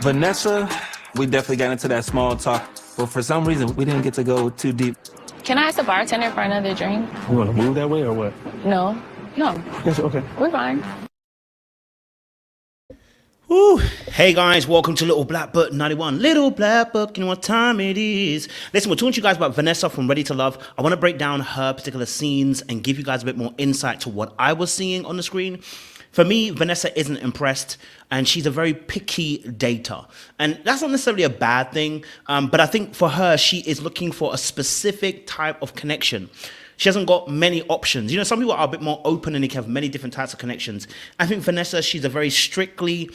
Vanessa, we definitely got into that small talk, but for some reason, we didn't get to go too deep. Can I ask the bartender for another drink? You want to move that way or what? No. Yes, okay. We're fine. Woo. Hey guys, welcome to Little Black Book 91. Little Black Book, you know what time it is. Listen, we're talking to you guys about Vanessa from Ready to Love. I want to break down her particular scenes and give you guys a bit more insight to what I was seeing on the screen. For me, Vanessa isn't impressed, and she's a very picky dater. And that's not necessarily a bad thing, but I think for her, she is looking for a specific type of connection. She hasn't got many options. You know, some people are a bit more open and they can have many different types of connections. I think Vanessa, she's a very strictly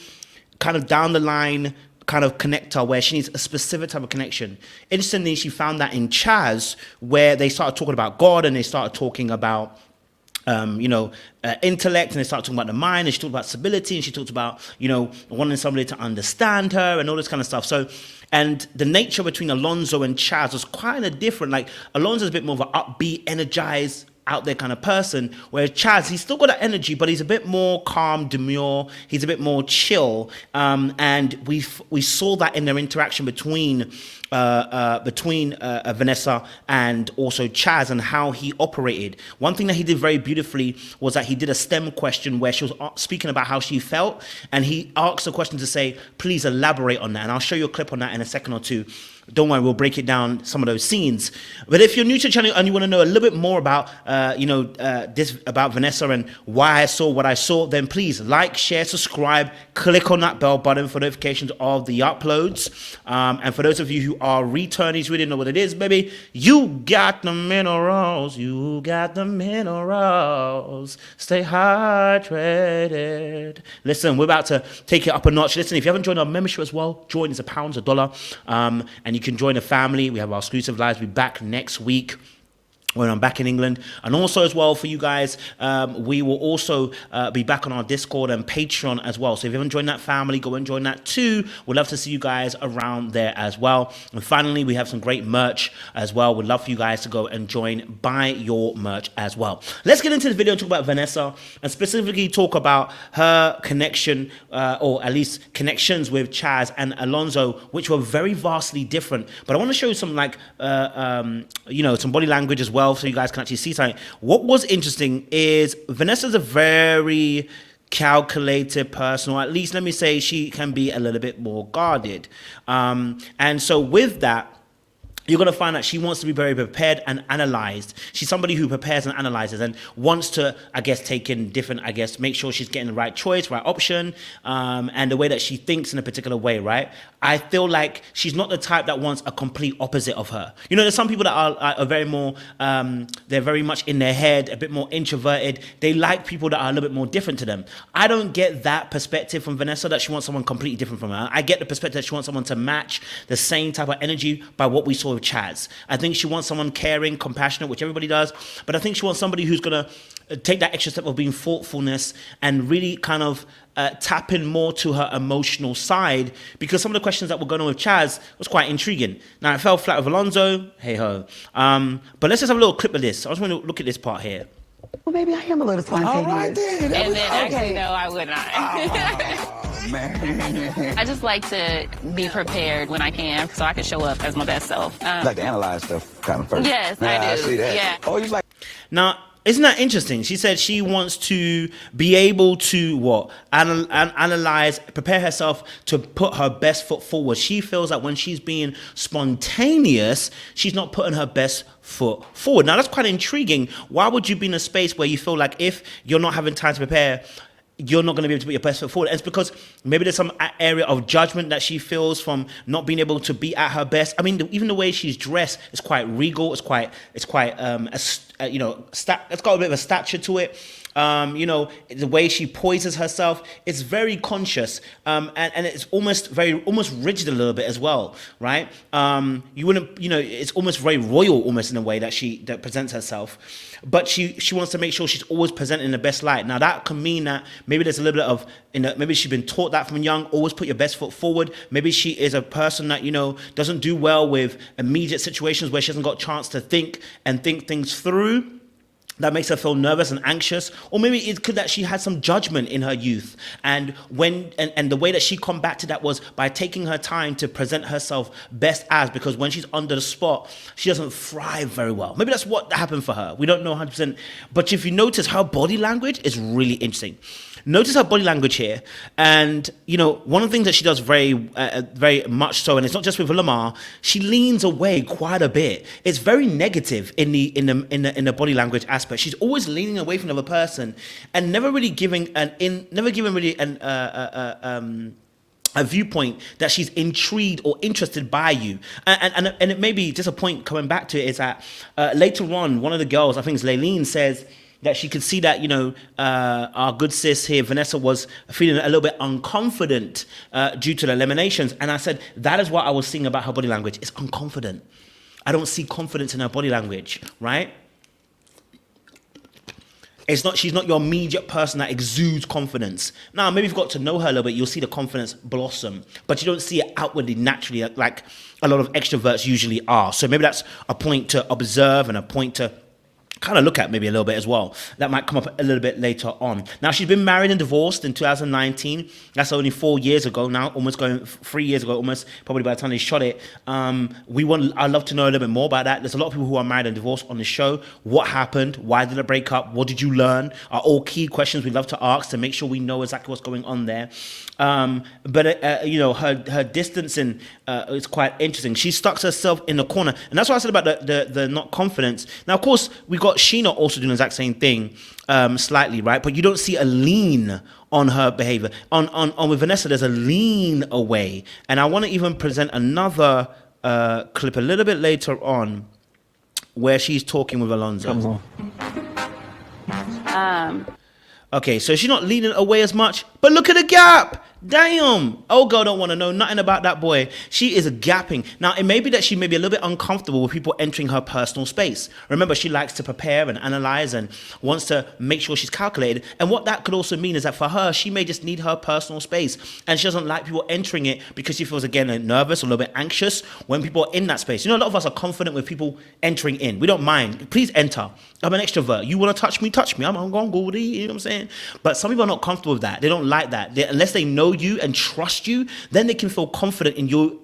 kind of down the line kind of connector where she needs a specific type of connection. Instantly, she found that in Chaz, where they started talking about God and they started talking about intellect, and they started talking about the mind, and she talked about stability, and she talked about, wanting somebody to understand her and all this kind of stuff. So, and the nature between Alonzo and Chaz was kind of different. Like, Alonzo's a bit more of an upbeat, energized, out there kind of person, whereas Chaz, he's still got that energy, but he's a bit more calm, demure, he's a bit more chill, and we saw that in their interaction between Vanessa and also Chaz and how he operated. One thing that he did very beautifully was that he did a STEM question where she was speaking about how she felt, and he asked the question to say, please elaborate on that, and I'll show you a clip on that in a second or two. Don't worry, we'll break it down, some of those scenes. But if you're new to the channel and you want to know a little bit more about, this about Vanessa and why I saw what I saw, then please like, share, subscribe, click on that bell button for notifications of the uploads. And for those of you who are returnees, we didn't know what it is, baby, you got the minerals, you got the minerals. Stay hydrated. Listen, we're about to take it up a notch. Listen, if you haven't joined our membership as well, join. It's £1, $1. And you can join the family. We have our exclusive lives. We'll be back next week when I'm back in England. And also as well for you guys, we will also be back on our Discord and Patreon as well. So if you haven't joined that family, go and join that too. We'd love to see you guys around there as well. And finally, we have some great merch as well. We'd love for you guys to go and join, buy your merch as well. Let's get into the video and talk about Vanessa and specifically talk about her connection, or at least connections with Chaz and Alonzo, which were very vastly different. But I want to show you some some body language as well, so you guys can actually see something. What was interesting is Vanessa's a very calculated person, or at least let me say she can be a little bit more guarded. And so with that, you're going to find that she wants to be very prepared and analyzed. She's somebody who prepares and analyzes and wants to, take in different, make sure she's getting the right choice, right option, and the way that she thinks in a particular way, right? I feel like she's not the type that wants a complete opposite of her. You know, there's some people that are very more, they're very much in their head, a bit more introverted. They like people that are a little bit more different to them. I don't get that perspective from Vanessa, that she wants someone completely different from her. I get the perspective that she wants someone to match the same type of energy by what we saw with Chaz. I think she wants someone caring, compassionate, which everybody does, but I think she wants somebody who's going to take that extra step of being thoughtfulness and really kind of tap in more to her emotional side, because some of the questions that were going on with Chaz was quite intriguing. Now, it fell flat with Alonzo, hey-ho. But let's just have a little clip of this. I just want to look at this part here. Well, baby, I am a little spontaneous. All right, then. And then actually, no, I would not. Oh, man. I just like to be prepared when I can, so I can show up as my best self. Like to analyze stuff kind of first. Yes, I do. I see that. Yeah. Oh, you like... Now, isn't that interesting? She said she wants to be able to analyze, prepare herself to put her best foot forward. She feels that when she's being spontaneous, she's not putting her best foot forward. Now, that's quite intriguing. Why would you be in a space where you feel like if you're not having time to prepare, you're not going to be able to put your best foot forward? And it's because maybe there's some area of judgment that she feels from not being able to be at her best. I mean, even the way she's dressed is quite regal. It's quite it's got a bit of a stature to it. The way she poises herself, it's very conscious, and it's almost rigid a little bit as well, right? You wouldn't, it's almost very royal, almost in a way that she presents herself, but she wants to make sure she's always presenting in the best light. Now that can mean that maybe there's a little bit of, maybe she's been taught that from young, always put your best foot forward. Maybe she is a person that, doesn't do well with immediate situations where she hasn't got a chance to think things through. that makes her feel nervous and anxious, or maybe it could that she had some judgment in her youth, and the way that she combated that was by taking her time to present herself best as, because when she's under the spot, she doesn't thrive very well. Maybe that's what happened for her. We don't know 100%, but if you notice, her body language is really interesting. Notice her body language here, and one of the things that she does very much so, and it's not just with Lamar. She leans away quite a bit. It's very negative in the body language aspect. She's always leaning away from the other person, and never giving a viewpoint that she's intrigued or interested by you. And it may be just a point coming back to it is that later on, one of the girls, I think it's Laylene, says that she could see that, our good sis here, Vanessa, was feeling a little bit unconfident due to the eliminations. And I said, that is what I was seeing about her body language. It's unconfident. I don't see confidence in her body language, right? She's not your immediate person that exudes confidence. Now, maybe you've got to know her a little bit, you'll see the confidence blossom, but you don't see it outwardly, naturally, like a lot of extroverts usually are. So maybe that's a point to observe and a point to kind of look at maybe a little bit as well. That might come up a little bit later on. Now, she's been married and divorced in 2019. That's only 4 years ago now, almost going 3 years ago, almost probably by the time they shot it. I'd love to know a little bit more about that. There's a lot of people who are married and divorced on the show. What happened? Why did it break up? What did you learn? Are all key questions we'd love to ask to make sure we know exactly what's going on there. Her distancing is quite interesting. She stuck herself in the corner, and that's what I said about the not confidence. Now, of course, we got Sheena also doing the exact same thing, slightly, right? But you don't see a lean on her behavior. On with Vanessa, there's a lean away, and I want to even present another clip a little bit later on where she's talking with Alonzo. Okay, so she's not leaning away as much, but look at the gap. Damn. Old girl don't want to know nothing about that boy. She is gapping. Now, it may be that she may be a little bit uncomfortable with people entering her personal space. Remember, she likes to prepare and analyze and wants to make sure she's calculated. And what that could also mean is that for her, she may just need her personal space. And she doesn't like people entering it because she feels, again, nervous, a little bit anxious when people are in that space. A lot of us are confident with people entering in. We don't mind. Please enter. I'm an extrovert. You want to touch me? Touch me. I'm going to go there. You know what I'm saying? But some people are not comfortable with that. They don't like that. Unless they know you and trust you, then they can feel confident in you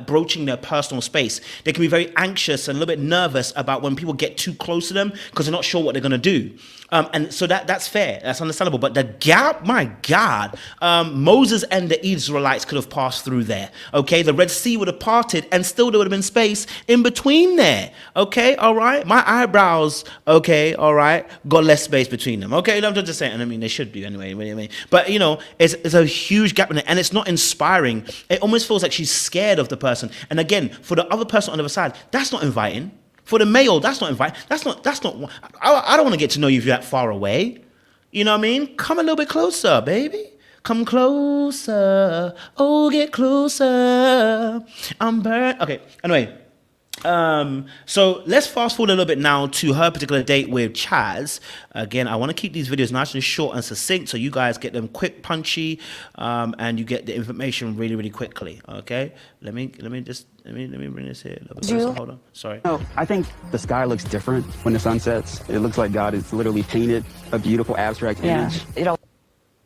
broaching their personal space. They can be very anxious and a little bit nervous about when people get too close to them because they're not sure what they're going to do. And so that's fair. That's understandable. But the gap, my God, Moses and the Israelites could have passed through there. Okay, the Red Sea would have parted and still there would have been space in between there. Okay, all right. My eyebrows, okay, all right, got less space between them. Okay, I'm just saying. I mean, they should do anyway. But, it's a huge gap in it, and it's not inspiring. It almost feels like she's scared of the person. And again, for the other person on the other side, that's not inviting. For the male, that's not inviting. That's not. I don't want to get to know you if you're that far away. You know what I mean? Come a little bit closer, baby. Come closer. Oh, get closer. I'm burnt. Okay. Anyway. So let's fast forward a little bit now to her particular date with Chaz. Again, I want to keep these videos nice and short and succinct so you guys get them quick, punchy, and you get the information really, really quickly. Okay, let me bring this here a little bit closer. Hold on, sorry. I think the sky looks different when the sun sets. It looks like God has literally painted a beautiful abstract image. It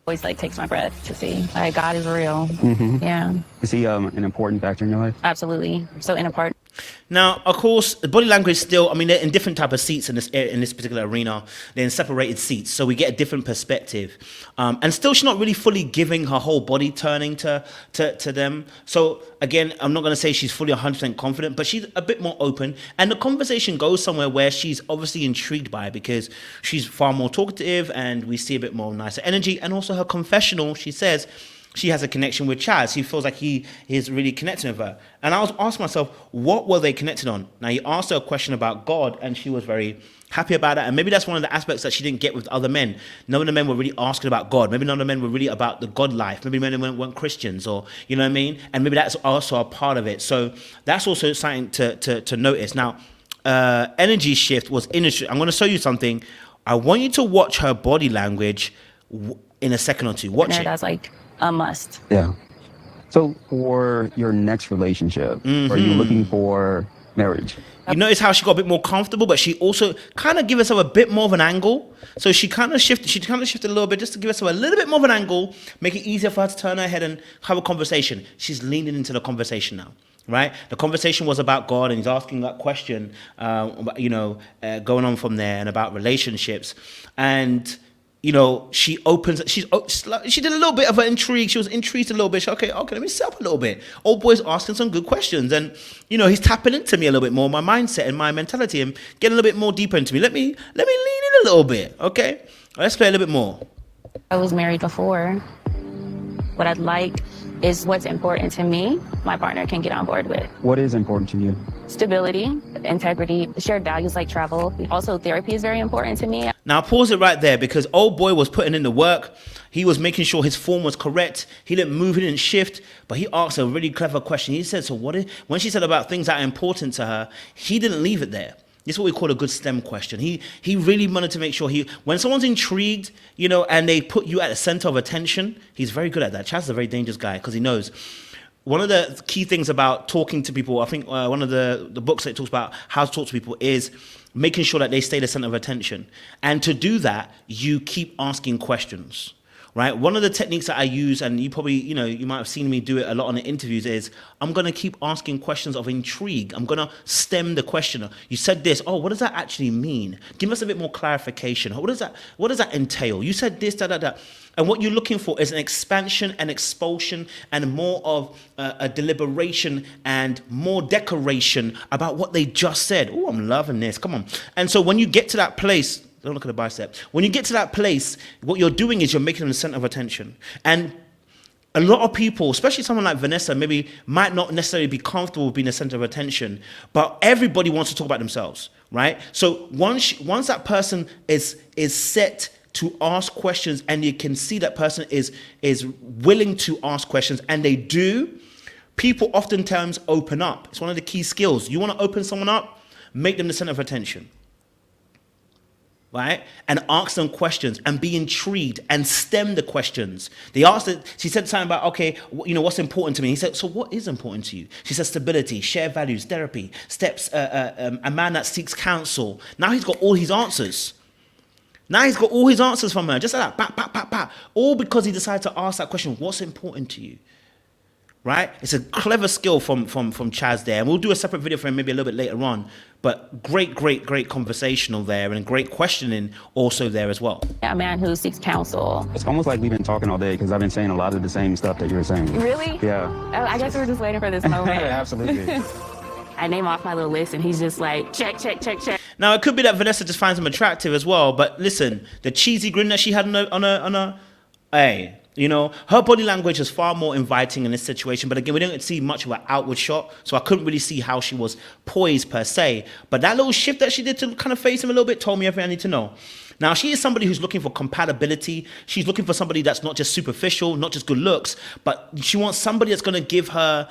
always takes my breath to see God is real. Yeah. Is he an important factor in your life? Absolutely. So important. Now, of course, the body language still, I mean, they're in different type of seats in this particular arena. They're in separated seats, so we get a different perspective. And still, she's not really fully giving her whole body turning to them. So, again, I'm not going to say she's fully 100% confident, but she's a bit more open. And the conversation goes somewhere where she's obviously intrigued by it because she's far more talkative and we see a bit more nicer energy. And also her confessional, she says, she has a connection with Chaz. He feels like he is really connecting with her. And I was asking myself, what were they connected on? Now, he asked her a question about God, and she was very happy about that. And maybe that's one of the aspects that she didn't get with other men. None of the men were really asking about God. Maybe none of the men were really about the God life. Maybe men weren't Christians, or, you know what I mean? And maybe that's also a part of it. So that's also something to notice. Now, energy shift was interesting. I'm going to show you something. I want you to watch her body language in a second or two. Watch it. That's like a must. Yeah. So for your next relationship, are you looking for marriage. You notice how she got a bit more comfortable, but she also kind of gave herself a bit more of an angle. So she kind of shifted. She kind of shifted a little bit just to give herself a little bit more of an angle, make it easier for her to turn her head and have a conversation. She's leaning into the conversation now, right? The conversation was about God, and he's asking that question, going on from there, and about relationships, and. She did a little bit of an intrigue. She was intrigued a little bit. Okay, let me set up a little bit. Old boy's asking some good questions, and he's tapping into me a little bit more, my mindset and my mentality, and getting a little bit more deeper into me. Let me lean in a little bit. Okay, let's play a little bit more. I was married before. What I'd like is what's important to me, my partner can get on board with. What is important to you? Stability, integrity, shared values like travel. Also, therapy is very important to me. Now, pause it right there, because old boy was putting in the work. He was making sure his form was correct. He didn't move, he didn't shift, but he asked a really clever question. He said, when she said about things that are important to her, he didn't leave it there. This is what we call a good STEM question. He really wanted to make sure when someone's intrigued, and they put you at the center of attention, he's very good at that. Chaz is a very dangerous guy, because he knows. One of the key things about talking to people, I think one of the books that talks about how to talk to people is making sure that they stay the center of attention. And to do that, you keep asking questions, right? One of the techniques that I use, and you probably, you might have seen me do it a lot on the interviews, is I'm going to keep asking questions of intrigue. I'm going to stem the question. You said this. Oh, what does that actually mean? Give us a bit more clarification. What does that entail? You said this, that. And what you're looking for is an expansion and expulsion and more of a deliberation and more decoration about what they just said. Oh, I'm loving this. Come on. And so when you get to that place, don't look at the bicep. When you get to that place, what you're doing is you're making them the center of attention. And a lot of people, especially someone like Vanessa, maybe might not necessarily be comfortable with being the center of attention, but everybody wants to talk about themselves, right? So once that person is set to ask questions, and you can see that person is willing to ask questions, and they do, people oftentimes open up. It's one of the key skills. You want to open someone up, make them the center of attention, right? And ask them questions and be intrigued and stem the questions. She said something about, okay, what's important to me? He said, so what is important to you? She said stability, shared values, therapy, steps, a man that seeks counsel. Now he's got all his answers. Now he's got all his answers from her, just like that, all because he decided to ask that question, what's important to you, right? It's a clever skill from Chaz there, and we'll do a separate video for him maybe a little bit later on, but great conversational there, and great questioning also there as well. A man who seeks counsel. It's almost like we've been talking all day, because I've been saying a lot of the same stuff that you're saying. Really? Yeah. Oh, I guess we were just waiting for this moment. Absolutely. I name off my little list, and he's just like, check. Now, it could be that Vanessa just finds him attractive as well, but listen, the cheesy grin that she had on her, her body language is far more inviting in this situation, but again, we didn't see much of an outward shot, so I couldn't really see how she was poised per se, but that little shift that she did to kind of face him a little bit told me everything I need to know. Now, she is somebody who's looking for compatibility. She's looking for somebody that's not just superficial, not just good looks, but she wants somebody that's going to give her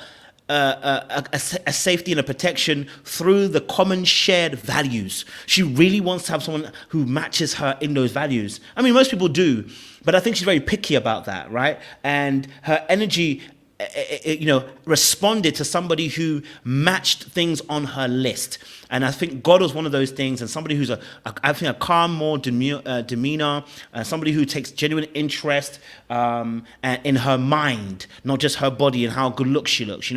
a safety and a protection through the common shared values. She really wants to have someone who matches her in those values. I mean, most people do, but I think she's very picky about that, right? And her energy, responded to somebody who matched things on her list. And I think God was one of those things, and somebody who's a calm, more demeanor, somebody who takes genuine interest in her mind, not just her body and how good looks she looks,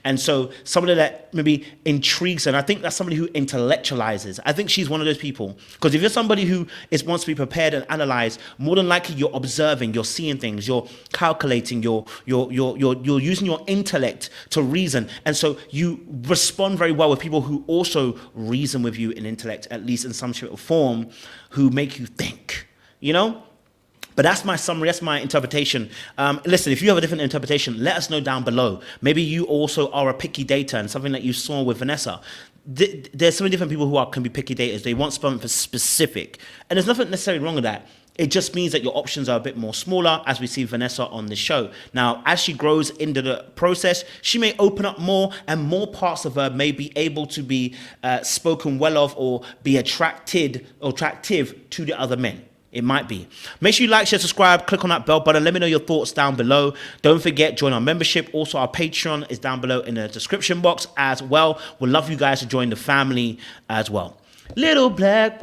And so somebody that maybe intrigues her, and I think that's somebody who intellectualizes. I think she's one of those people. Because if you're somebody who wants to be prepared and analyzed, more than likely you're observing, you're seeing things, you're calculating, you're using your intellect to reason. And so you respond very well with people who also reason with you in intellect, at least in some shape or form, who make you think, But that's my summary, that's my interpretation. Listen, if you have a different interpretation, let us know down below. Maybe you also are a picky dater, and something that you saw with Vanessa. There's so many different people who can be picky daters. They want something specific. And there's nothing necessarily wrong with that. It just means that your options are a bit more smaller, as we see Vanessa on this show. Now, as she grows into the process, she may open up more, and more parts of her may be able to be spoken well of or be attractive to the other men. It might be. Make sure you like, share, subscribe, click on that bell button. Let me know your thoughts down below. Don't forget, join our membership. Also, our Patreon is down below in the description box as well. We'd love you guys to join the family as well. Little Blackbird.